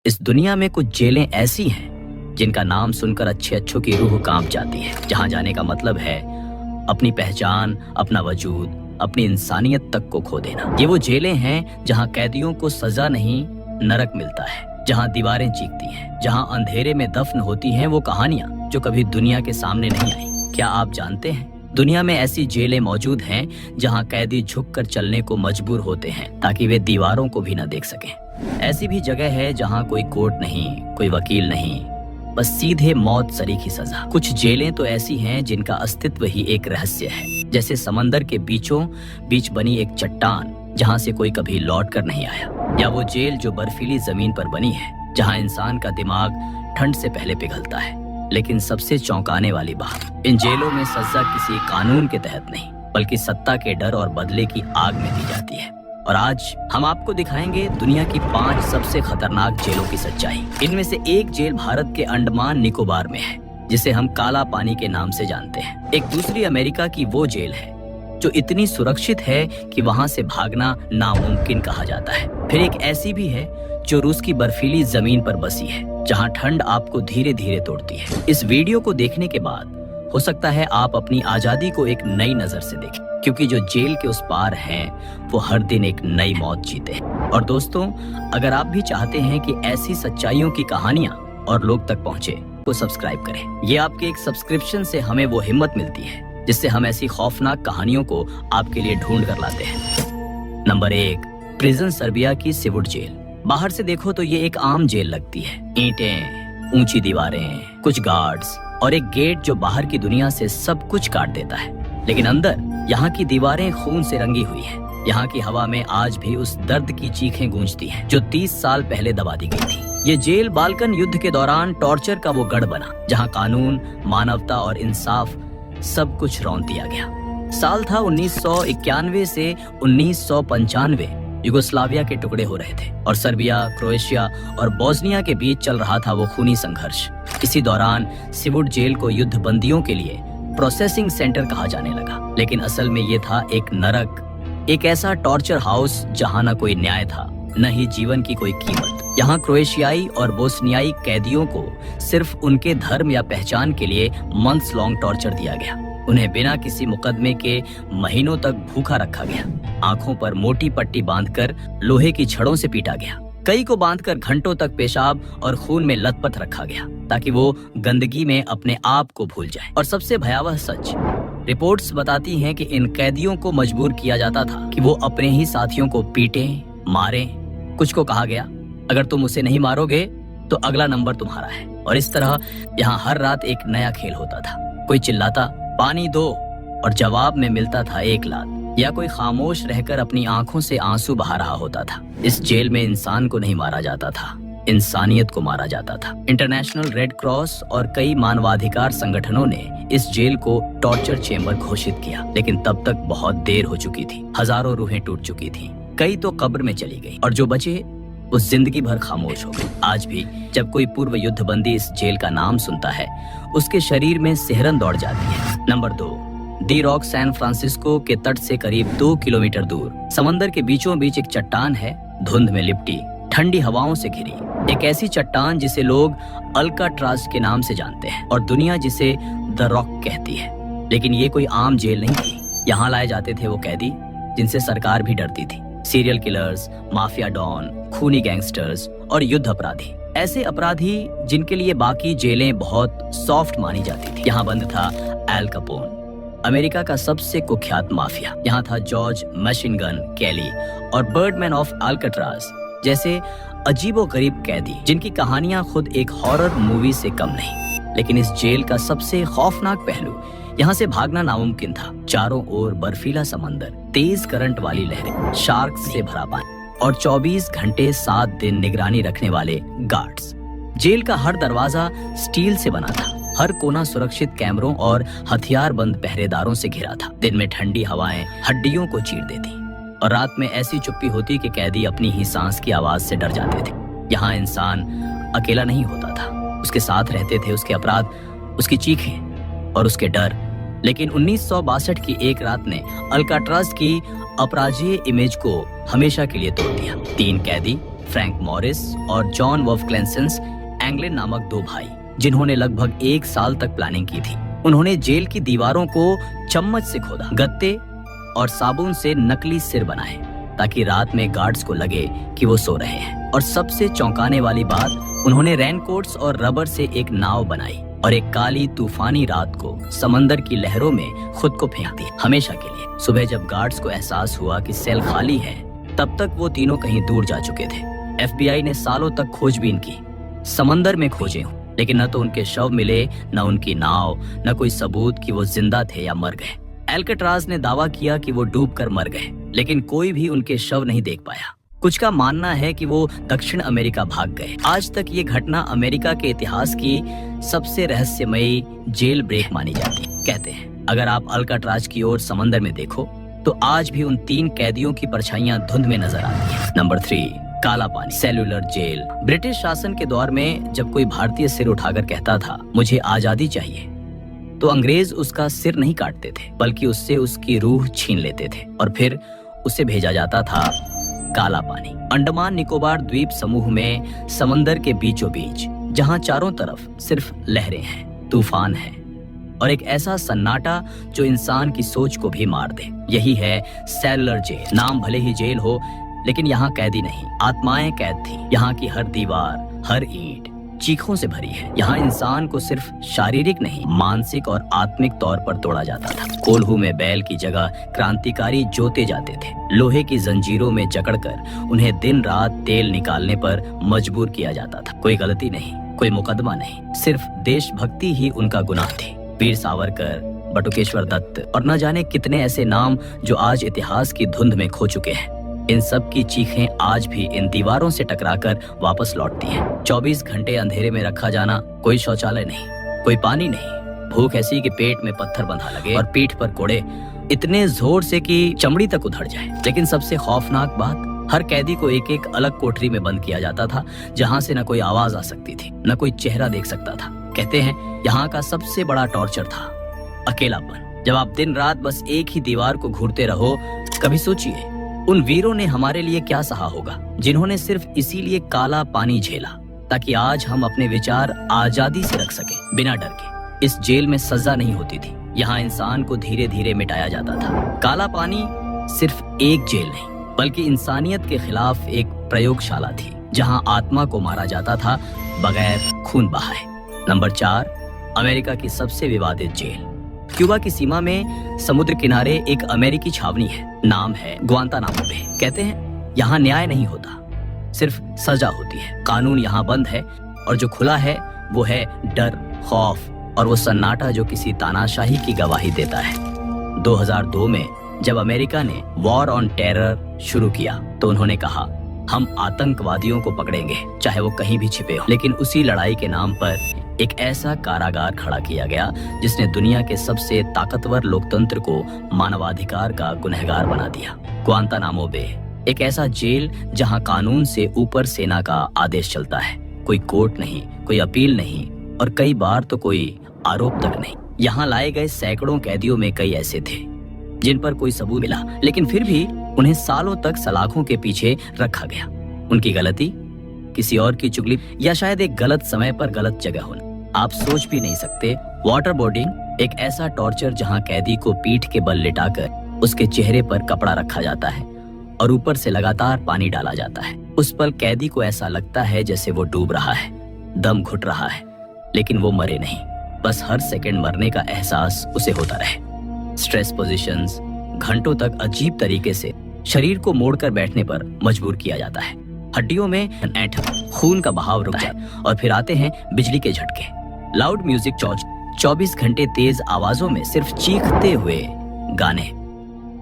इस दुनिया में कुछ जेलें ऐसी हैं जिनका नाम सुनकर अच्छे अच्छों की रूह कांप जाती है, जहां जाने का मतलब है अपनी पहचान, अपना वजूद, अपनी इंसानियत तक को खो देना। ये वो जेलें हैं जहां कैदियों को सजा नहीं नरक मिलता है, जहां दीवारें चीखती हैं, जहां अंधेरे में दफन होती हैं वो कहानियां जो कभी दुनिया के सामने नहीं आई। क्या आप जानते हैं दुनिया में ऐसी जेलें मौजूद हैं जहां कैदी झुककर चलने को मजबूर होते हैं ताकि वे दीवारों को भी न देख सकें। ऐसी भी जगह है जहां कोई कोर्ट नहीं, कोई वकील नहीं, बस सीधे मौत सरीखी सजा। कुछ जेलें तो ऐसी हैं जिनका अस्तित्व ही एक रहस्य है, जैसे समंदर के बीचों बीच बनी एक चट्टान जहां से कोई कभी लौट कर नहीं आया, या वो जेल जो बर्फीली जमीन पर बनी है जहां इंसान का दिमाग ठंड से पहले पिघलता है। लेकिन सबसे चौंकाने वाली बात, इन जेलों में सजा किसी कानून के तहत नहीं बल्कि सत्ता के डर और बदले की आग में दी जाती है। और आज हम आपको दिखाएंगे दुनिया की 5 सबसे खतरनाक जेलों की सच्चाई। इनमें से एक जेल भारत के अंडमान निकोबार में है, जिसे हम काला पानी के नाम से जानते हैं। एक दूसरी अमेरिका की वो जेल है जो इतनी सुरक्षित है कि वहां से भागना नामुमकिन कहा जाता है। फिर एक ऐसी भी है जो रूस की बर्फीली जमीन पर बसी है, जहां ठंड आपको धीरे धीरे तोड़ती है। इस वीडियो को देखने के बाद हो सकता है आप अपनी आजादी को एक नई नजर से देखें, क्योंकि जो जेल के उस पार हैं वो हर दिन एक नई मौत जीते हैं। और दोस्तों, अगर आप भी चाहते हैं कि ऐसी सच्चाइयों की कहानियां और लोग तक पहुंचे तो सब्सक्राइब करें। ये आपके एक सब्सक्रिप्शन से हमें वो हिम्मत मिलती है जिससे हम ऐसी खौफनाक कहानियों को आपके लिए ढूंढ कर लाते हैं। नंबर 1, प्रिजन सर्बिया की सिवुड जेल। बाहर से देखो तो ये एक आम जेल लगती है। ईंटें, ऊंची दीवारें, कुछ गार्ड्स और एक गेट जो बाहर की दुनिया से सब कुछ काट देता है। लेकिन अंदर यहाँ की दीवारें खून से रंगी हुई हैं। यहाँ की हवा में आज भी उस दर्द की चीखें गूंजती हैं जो 30 साल पहले दबा दी गई थी। ये जेल बाल्कन युद्ध के दौरान टॉर्चर का वो गढ़ बना, जहाँ कानून, मानवता और इंसाफ सब कुछ रौंद दिया गया। साल था 1991 से 1995। युगोस्लाविया के टुकड़े हो रहे थे और सर्बिया, क्रोएशिया और बोस्निया के बीच चल रहा था वो खूनी संघर्ष। इसी दौरान सिवुड जेल को युद्ध बंदियों के लिए प्रोसेसिंग सेंटर कहा जाने लगा, लेकिन असल में ये था एक नरक, एक ऐसा टॉर्चर हाउस जहां न कोई न्याय था, न ही जीवन की कोई कीमत। यहाँ क्रोएशियाई और बोस्नियाई कैदियों को सिर्फ उनके धर्म या पहचान के लिए मंथ्स लॉन्ग टॉर्चर दिया गया। उन्हें बिना किसी मुकदमे के महीनों तक भूखा रखा गया। आंखों पर मोटी पट्टी बांधकर लोहे की छड़ों से पीटा गया। कई को बांधकर घंटों तक पेशाब और खून में लथपथ रखा गया ताकि वो गंदगी में अपने आप को भूल जाए। और सबसे भयावह सच, रिपोर्ट्स बताती हैं कि इन कैदियों को मजबूर किया जाता था कि वो अपने ही साथियों को पीटें, मारें। कुछ को कहा गया, अगर तुम उसे नहीं मारोगे तो अगला नंबर तुम्हारा है। और इस तरह यहाँ हर रात एक नया खेल होता था। कोई चिल्लाता पानी दो और जवाब में मिलता था एक लात, या कोई खामोश रहकर अपनी आंखों से आंसू बहा रहा होता था। इस जेल में इंसान को नहीं मारा जाता था, इंसानियत को मारा जाता था। इंटरनेशनल रेड क्रॉस और कई मानवाधिकार संगठनों ने इस जेल को टॉर्चर चेंबर घोषित किया, लेकिन तब तक बहुत देर हो चुकी थी। हजारों रूहें टूट चुकी थीं, कई तो कब्र में चली गई और जो बचे वो जिंदगी भर खामोश हो गए। आज भी जब कोई पूर्व युद्ध बंदी इस जेल का नाम सुनता है, उसके शरीर में सिहरन दौड़ जाती है। Number 2, the Rock San Francisco के तट से करीब 2 किलोमीटर दूर समंदर के बीचों बीच एक चट्टान है, धुंध में लिपटी, ठंडी हवाओं से घिरी। एक ऐसी चट्टान जिसे लोग अल्काट्राज के नाम से जानते हैं और दुनिया जिसे द रॉक कहती है। लेकिन ये कोई आम जेल नहीं थी। यहाँ लाए जाते थे वो कैदी जिनसे सरकार भी डरती थी। सीरियल किलर्स, माफिया डॉन, खूनी गैंगस्टर्स और युद्ध अपराधी। ऐसे अपराधी जिनके लिए बाकी जेलें बहुत सॉफ्ट मानी जाती थी। यहाँ बंद था एल कैपोन, अमेरिका का सबसे कुख्यात माफिया। यहाँ था जॉर्ज मशीन गन कैली और बर्डमैन ऑफ अल्काट्राज जैसे अजीबोगरीब कैदी जिनकी कहानियां खुद एक हॉरर मूवी से कम नहीं। लेकिन इस जेल का सबसे खौफनाक पहलू, यहाँ से भागना नामुमकिन था। चारों ओर बर्फीला समंदर, तेज करंट वाली लहरें, शार्क्स से भरा पानी और 24 घंटे 7 दिन निगरानी रखने वाले गार्ड्स। जेल का हर दरवाजा स्टील से बना था, हर कोना सुरक्षित कैमरों और हथियारबंद पहरेदारों से घिरा था। दिन में ठंडी हवाएं हड्डियों को चीर देती और रात में ऐसी चुप्पी होती कि कैदी अपनी ही सांस की आवाज से डर जाते थे। यहाँ इंसान अकेला नहीं होता था, उसके साथ रहते थे उसके अपराध, उसकी चीखें और उसके डर। लेकिन 1962 की एक रात ने अल्काट्राज की अपराजेय इमेज को हमेशा के लिए तोड़ दिया। 3 कैदी फ्रैंक मॉरिस और जॉन वॉफ क्लेंसेंस एंग्लिन नामक दो भाई, जिन्होंने लगभग 1 साल तक प्लानिंग की थी। उन्होंने जेल की दीवारों को चम्मच से खोदा, गत्ते और साबुन से नकली सिर बनाए ताकि रात में गार्ड्स को लगे कि वो सो रहे हैं। और सबसे चौंकाने वाली बात, उन्होंने रेनकोट्स और रबर से एक नाव बनाई और एक काली तूफानी रात को समंदर की लहरों में खुद को फेंक दिया, हमेशा के लिए। सुबह जब गार्ड्स को एहसास हुआ कि सेल खाली है, तब तक वो तीनों कहीं दूर जा चुके थे। FBI ने सालों तक खोजबीन की, समंदर में खोजे हूँ, लेकिन न तो उनके शव मिले, न उनकी नाव, न कोई सबूत कि वो जिंदा थे या मर गए। एल्काट्राज ने दावा किया कि वो डूबकर मर गए, लेकिन कोई भी उनके शव नहीं देख पाया। कुछ का मानना है कि वो दक्षिण अमेरिका भाग गए। आज तक ये घटना अमेरिका के इतिहास की सबसे रहस्यमयी जेल ब्रेक मानी जाती है। कहते हैं अगर आप अल्काट्राज की ओर समंदर में देखो तो आज भी उन 3 कैदियों की परछाइयां धुंध में नजर आती है। नंबर 3, काला पानी, सेल्युलर जेल। ब्रिटिश शासन के दौर में जब कोई भारतीय सिर उठाकर कहता था मुझे आजादी चाहिए, तो अंग्रेज उसका सिर नहीं काटते थे, बल्कि उससे उसकी रूह छीन लेते थे और फिर उसे भेजा जाता था काला पानी। अंडमान निकोबार द्वीप समूह में समंदर के बीचों बीच, जहां चारों तरफ सिर्फ लहरें हैं, तूफान है और एक ऐसा सन्नाटा जो इंसान की सोच को भी मार दे, यही है सेल्युलर जेल। नाम भले ही जेल हो, लेकिन यहाँ कैदी नहीं, आत्माएं कैद थी। यहाँ की हर दीवार, हर ईंट चीखों से भरी है। यहाँ इंसान को सिर्फ शारीरिक नहीं, मानसिक और आत्मिक तौर पर तोड़ा जाता था। कोल्हू में बैल की जगह क्रांतिकारी जोते जाते थे। लोहे की जंजीरों में जकड़कर उन्हें दिन रात तेल निकालने पर मजबूर किया जाता था। कोई गलती नहीं, कोई मुकदमा नहीं, सिर्फ देशभक्ति ही उनका गुनाह थी। वीर सावरकर, बटुकेश्वर दत्त और न जाने कितने ऐसे नाम जो आज इतिहास की धुंध में खो चुके हैं। इन सब की चीखें आज भी इन दीवारों से टकराकर वापस लौटती हैं। 24 घंटे अंधेरे में रखा जाना, कोई शौचालय नहीं, कोई पानी नहीं, भूख ऐसी कि पेट में पत्थर बंधा लगे और पीठ पर कोड़े इतने जोर से कि चमड़ी तक उधड़ जाए। लेकिन सबसे खौफनाक बात, हर कैदी को एक एक अलग कोठरी में बंद किया जाता था, जहाँ से न कोई आवाज आ सकती थी, न कोई चेहरा देख सकता था। कहते हैं यहाँ का सबसे बड़ा टॉर्चर था अकेलापन। जब आप दिन रात बस एक ही दीवार को घूरते रहो, कभी सोचिए उन वीरों ने हमारे लिए क्या सहा होगा, जिन्होंने सिर्फ इसीलिए काला पानी झेला ताकि आज हम अपने विचार आजादी से रख सके, बिना डर के। इस जेल में सजा नहीं होती थी, यहाँ इंसान को धीरे धीरे मिटाया जाता था। काला पानी सिर्फ एक जेल नहीं, बल्कि इंसानियत के खिलाफ एक प्रयोगशाला थी, जहाँ आत्मा को मारा जाता था बगैर खून बहाए। नंबर 4, अमेरिका की सबसे विवादित जेल। क्यूबा की सीमा में समुद्र किनारे एक अमेरिकी छावनी है, नाम है ग्वांतानामो बे। कहते हैं यहाँ न्याय नहीं होता, सिर्फ सजा होती है। कानून यहाँ बंद है और जो खुला है वो है डर, खौफ और वो सन्नाटा जो किसी तानाशाही की गवाही देता है। 2002 में जब अमेरिका ने वॉर ऑन टेरर शुरू किया तो उन्होंने कहा हम आतंकवादियों को पकड़ेंगे, चाहे वो कहीं भी छिपे हो। लेकिन उसी लड़ाई के नाम पर एक ऐसा कारागार खड़ा किया गया जिसने दुनिया के सबसे ताकतवर लोकतंत्र को मानवाधिकार का गुनहगार बना दिया। ग्वांतानामो बे, एक ऐसा जेल जहां कानून से ऊपर सेना का आदेश चलता है। कोई कोर्ट नहीं, कोई अपील नहीं और कई बार तो कोई आरोप तक नहीं। यहाँ लाए गए सैकड़ों कैदियों में कई ऐसे थे जिन पर कोई सबूत मिला, लेकिन फिर भी उन्हें सालों तक सलाखों के पीछे रखा गया। उनकी गलती, किसी और की चुगली या शायद एक गलत समय पर गलत जगह होना, आप सोच भी नहीं सकते। वाटर बोर्डिंग, एक ऐसा टॉर्चर जहां कैदी को पीठ के बल लिटाकर उसके चेहरे पर कपड़ा रखा जाता है और ऊपर से लगातार पानी डाला जाता है। उस पल कैदी को ऐसा लगता है जैसे वो डूब रहा है, दम घुट रहा है, लेकिन वो मरे नहीं, बस हर सेकंड मरने का एहसास उसे होता रहे। स्ट्रेस पोजीशंस, घंटों तक अजीब तरीके से शरीर को मोड़कर बैठने पर मजबूर किया जाता है। हड्डियों में ऐंठन, खून का बहाव रुक जाए और फिर आते हैं बिजली के झटके। लाउड म्यूजिक, 24 घंटे तेज आवाजों में सिर्फ चीखते हुए गाने।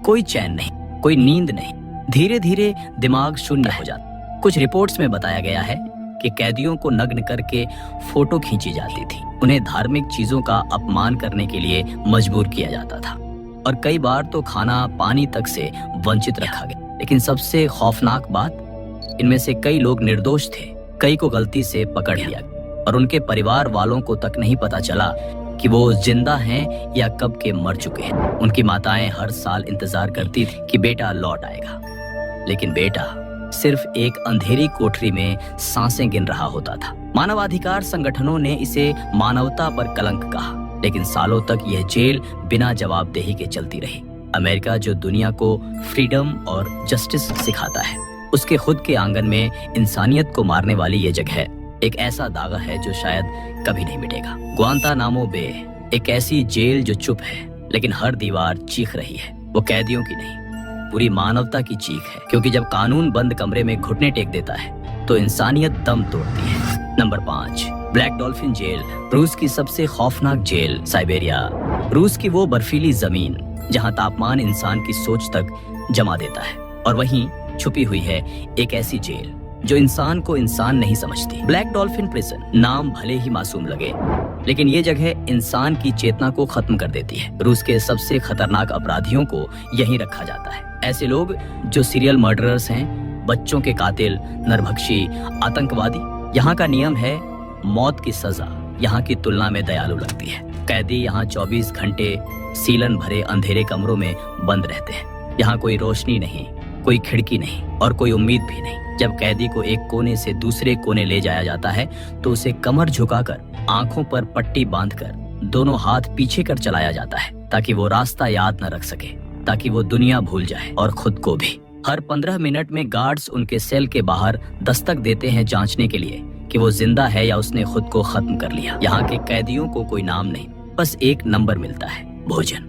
कोई चैन नहीं, कोई नींद नहीं, धीरे धीरे दिमाग शून्य हो जाता। कुछ रिपोर्ट्स में बताया गया है कि कैदियों को नग्न करके फोटो खींची जाती थी, उन्हें धार्मिक चीजों का अपमान करने के लिए मजबूर किया जाता था और कई बार तो खाना पानी तक से वंचित रखा गया। लेकिन सबसे खौफनाक बात, इनमें से कई लोग निर्दोष थे, कई को गलती से पकड़ लिया और उनके परिवार वालों को तक नहीं पता चला कि वो जिंदा हैं या कब के मर चुके हैं। उनकी माताएं हर साल इंतजार करती थी कि बेटा लौट आएगा, लेकिन बेटा सिर्फ एक अंधेरी कोठरी में सांसें गिन रहा होता था। मानवाधिकार संगठनों ने इसे मानवता पर कलंक कहा, लेकिन सालों तक यह जेल बिना जवाबदेही के चलती रही। अमेरिका जो दुनिया को फ्रीडम और जस्टिस सिखाता है, उसके खुद के आंगन में इंसानियत को मारने वाली ये जगह एक ऐसा दागा है जो शायद कभी नहीं मिटेगा। ग्वांतानामो बे एक ऐसी जेल जो चुप है, लेकिन हर दीवार चीख रही है। वो कैदियों की नहीं, पूरी मानवता की चीख है, क्योंकि जब कानून बंद कमरे में घुटने टेक देता है तो इंसानियत दम तोड़ती है। Number 5, Black Dolphin jail. रूस की सबसे खौफनाक जेल, साइबेरिया। रूस की वो बर्फीली जमीन जहां तापमान इंसान की सोच तक जमा देता है, और वहीं छुपी हुई है एक ऐसी जेल जो इंसान को इंसान नहीं समझती। ब्लैक डॉल्फिन प्रिजन नाम भले ही मासूम लगे, लेकिन ये जगह इंसान की चेतना को खत्म कर देती है। रूस के सबसे खतरनाक अपराधियों को यहीं रखा जाता है। ऐसे लोग जो सीरियल मर्डरर्स हैं, बच्चों के कातिल, नरभक्षी, आतंकवादी। यहाँ का नियम है मौत की सजा यहाँ की तुलना में दयालु लगती है। कैदी यहाँ 24 घंटे सीलन भरे अंधेरे कमरों में बंद रहते हैं। यहाँ कोई रोशनी नहीं, कोई खिड़की नहीं और कोई उम्मीद भी नहीं। जब कैदी को एक कोने से दूसरे कोने ले जाया जाता है तो उसे कमर झुकाकर, आंखों पर पट्टी बांधकर, दोनों हाथ पीछे कर चलाया जाता है, ताकि वो रास्ता याद न रख सके, ताकि वो दुनिया भूल जाए और खुद को भी। हर 15 मिनट में गार्ड्स उनके सेल के बाहर दस्तक देते हैं जांचने के लिए कि वो जिंदा है या उसने खुद को खत्म कर लिया। यहाँ के कैदियों को कोई नाम नहीं, बस एक नंबर मिलता है, भोजन।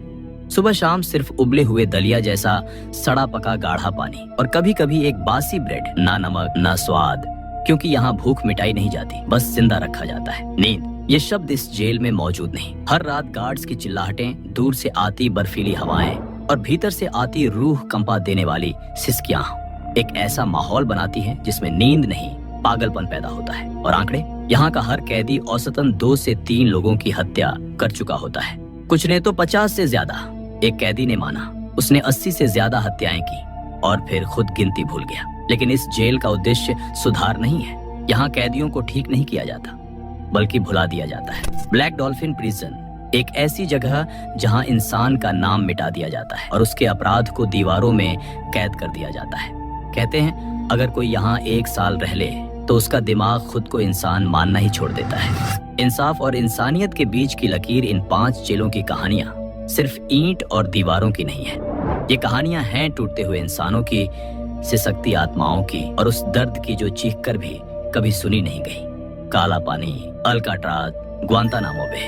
सुबह शाम सिर्फ उबले हुए दलिया जैसा सड़ा पका गाढ़ा पानी और कभी कभी एक बासी ब्रेड। ना नमक ना स्वाद, क्योंकि यहाँ भूख मिटाई नहीं जाती, बस जिंदा रखा जाता है। नींद, ये शब्द इस जेल में मौजूद नहीं। हर रात गार्ड्स की चिल्लाहटें, दूर से आती बर्फीली हवाएं और भीतर से आती रूह कंपा देने वाली सिसकियां एक ऐसा माहौल बनाती हैं जिसमें नींद नहीं, पागलपन पैदा होता है। और आंकड़े, यहाँ का हर कैदी औसतन 2 से 3 लोगों की हत्या कर चुका होता है, कुछ ने तो 50 से ज्यादा। एक कैदी ने माना उसने 80 से ज्यादा हत्याएं की और फिर खुद गिनती भूल गया। लेकिन इस जेल का उद्देश्य सुधार नहीं है। यहाँ कैदियों को ठीक नहीं किया जाता, बल्कि भुला दिया जाता है। ब्लैक डॉल्फिन प्रिजन एक ऐसी जगह जहाँ इंसान का नाम मिटा दिया जाता है और उसके अपराध को दीवारों में कैद कर दिया जाता है। कहते हैं अगर कोई यहाँ 1 साल रह ले तो उसका दिमाग खुद को इंसान मानना ही छोड़ देता है। इंसाफ और इंसानियत के बीच की लकीर इन 5 जेलों की कहानियां सिर्फ ईंट और दीवारों की नहीं है। ये कहानियां हैं टूटते हुए इंसानों की, सिसकती आत्माओं की, और उस दर्द की जो चीख कर भी कभी सुनी नहीं गई। काला पानी, अल्काट्राज, ग्वांतानामो बे,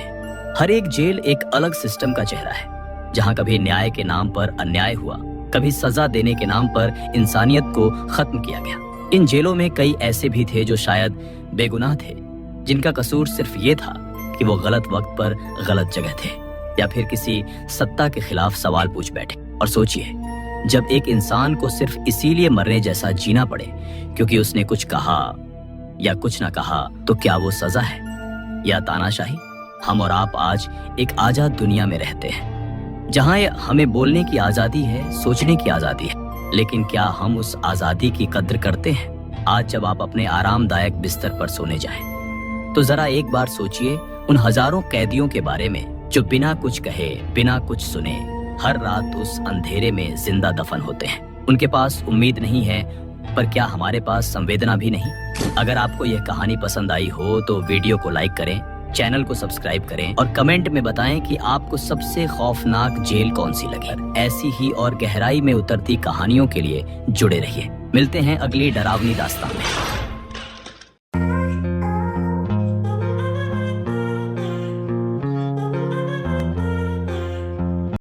हर एक जेल एक अलग सिस्टम का चेहरा है, जहाँ कभी न्याय के नाम पर अन्याय हुआ, कभी सजा देने के नाम पर इंसानियत को खत्म किया गया। इन जेलों में कई ऐसे भी थे जो शायद बेगुनाह थे, जिनका कसूर सिर्फ ये था कि वो गलत वक्त पर गलत जगह थे, या फिर किसी सत्ता के खिलाफ सवाल पूछ बैठे। और सोचिए, जब एक इंसान को सिर्फ इसीलिए मरने जैसा जीना पड़े क्योंकि उसने कुछ कहा या कुछ ना कहा, तो क्या वो सजा है या तानाशाही? हम और आप आज एक आजाद दुनिया में रहते हैं, जहाँ हमें बोलने की आजादी है, सोचने की आजादी है, लेकिन क्या हम उस आजादी की कद्र करते हैं? आज जब आप अपने आरामदायक बिस्तर पर सोने जाएं, तो जरा एक बार सोचिए उन हजारों कैदियों के बारे में जो बिना कुछ कहे, बिना कुछ सुने, हर रात उस अंधेरे में जिंदा दफन होते हैं। उनके पास उम्मीद नहीं है, पर क्या हमारे पास संवेदना भी नहीं? अगर आपको यह कहानी पसंद आई हो तो वीडियो को लाइक करें, चैनल को सब्सक्राइब करें और कमेंट में बताएं कि आपको सबसे खौफनाक जेल कौन सी लगी। ऐसी ही और गहराई में उतरती कहानियों के लिए जुड़े रहिए। मिलते हैं अगली डरावनी दास्तान में।